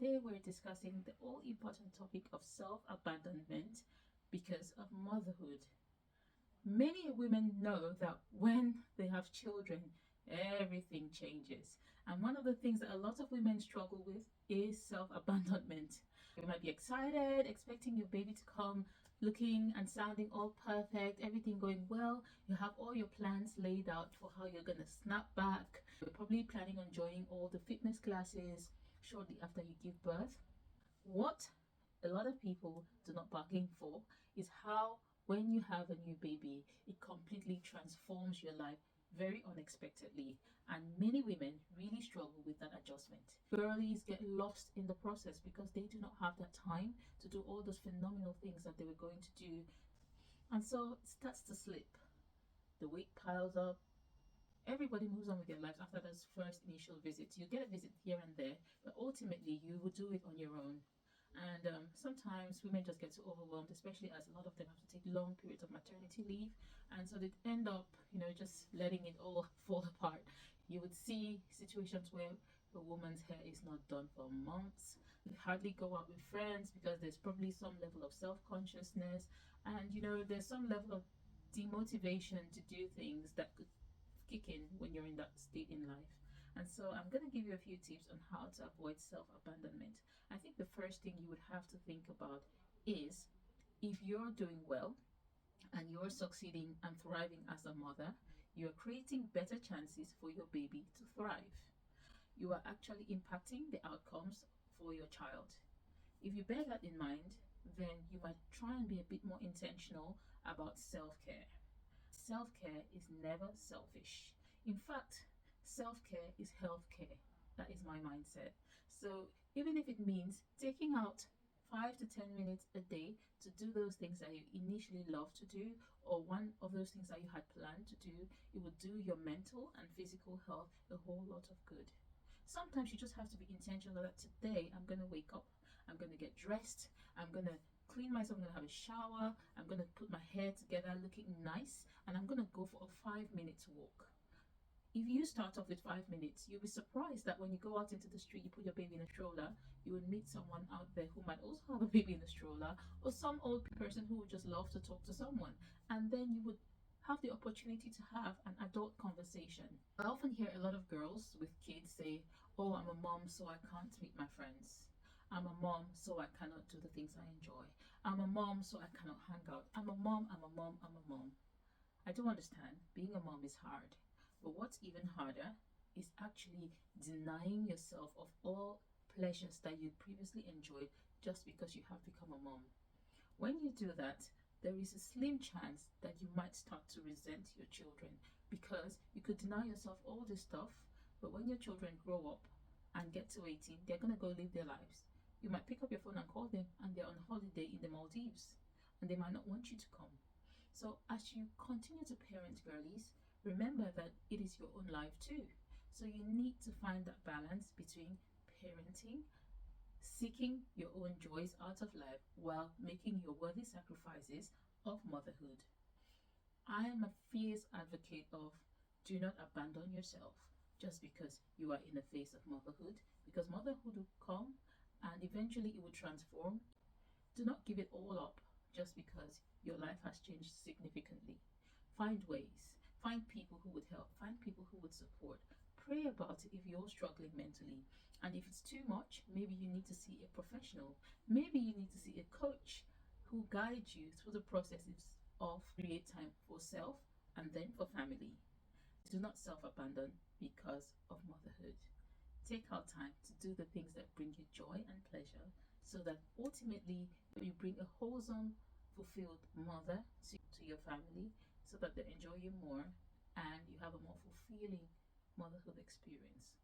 today we're discussing the all important topic of self-abandonment because of motherhood. Many women know that when they have children, everything changes. And one of the things that a lot of women struggle with is self-abandonment. You might be excited, expecting your baby to come looking and sounding all perfect, everything going well. You have all your plans laid out for how you're going to snap back. You're probably planning on joining all the fitness classes shortly after you give birth. What a lot of people do not bargain for is how when you have a new baby, it completely transforms your life very unexpectedly, and many women really struggle with that adjustment. Girlies get lost in the process because they do not have that time to do all those phenomenal things that they were going to do, and so it starts to slip. The weight piles up. Everybody moves on with their lives after those first initial visits. You get a visit here and there, but ultimately you will do it on your own. And sometimes women just get so overwhelmed, especially as a lot of them have to take long periods of maternity leave, and so they end up, just letting it all fall apart. You would see situations where the woman's hair is not done for months. They hardly go out with friends because there's probably some level of self-consciousness, and there's some level of demotivation to do things that could kick in when you're in that state in life. And so I'm going to give you a few tips on how to avoid self-abandonment. I think the first thing you would have to think about is, if you're doing well and you're succeeding and thriving as a mother, you're creating better chances for your baby to thrive. You are actually impacting the outcomes for your child. If you bear that in mind, then you might try and be a bit more intentional about self-care. Self-care is never selfish. In fact, self-care is health-care. That is my mindset. So even if it means taking out 5 to 10 minutes a day to do those things that you initially love to do, or one of those things that you had planned to do, it will do your mental and physical health a whole lot of good. Sometimes you just have to be intentional that today I'm going to wake up, I'm going to get dressed, I'm going to clean myself, I'm going to have a shower, I'm going to put my hair together looking nice, and I'm going to go for a 5-minute walk. If you start off with 5 minutes, you'll be surprised that when you go out into the street, you put your baby in a stroller, you will meet someone out there who might also have a baby in a stroller, or some old person who would just love to talk to someone. And then you would have the opportunity to have an adult conversation. I often hear a lot of girls with kids say, "Oh, I'm a mom, so I can't meet my friends. I'm a mom, so I cannot do the things I enjoy. I'm a mom, so I cannot hang out. I'm a mom, I'm a mom, I'm a mom." I do understand being a mom is hard. But what's even harder is actually denying yourself of all pleasures that you previously enjoyed just because you have become a mom. When you do that, there is a slim chance that you might start to resent your children, because you could deny yourself all this stuff, but when your children grow up and get to 18, they're going to go live their lives. You might pick up your phone and call them, and they're on holiday in the Maldives, and they might not want you to come. So as you continue to parent girlies, remember that it is your own life too. So you need to find that balance between parenting, seeking your own joys out of life, while making your worthy sacrifices of motherhood. I am a fierce advocate of, do not abandon yourself just because you are in a phase of motherhood, because motherhood will come and eventually it will transform. Do not give it all up just because your life has changed significantly. Find ways, find people who would help, find people who would support. Pray about it if you're struggling mentally. And if it's too much, maybe you need to see a professional. Maybe you need to see a coach who guides you through the processes of create time for self and then for family. Do not self-abandon because of motherhood. Take out time to do the things that bring you joy and pleasure, so that ultimately you bring a wholesome, fulfilled mother to your family, so that they enjoy you more and you have a more fulfilling motherhood experience.